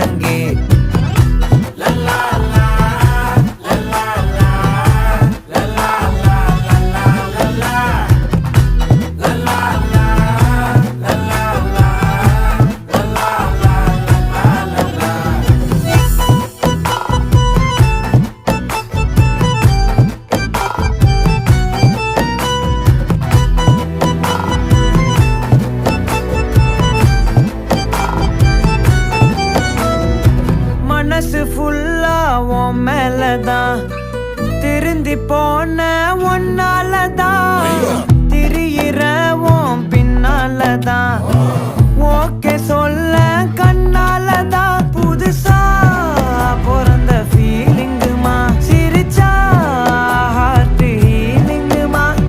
ஒழுங்கு. மனசு ஃபுல்லா உன் மேலதான், திருந்தி போன ஒன்னாலதான், திரியிற உன் பின்னாலதான், ஓகே சொல்ல கண்ணாலதான்,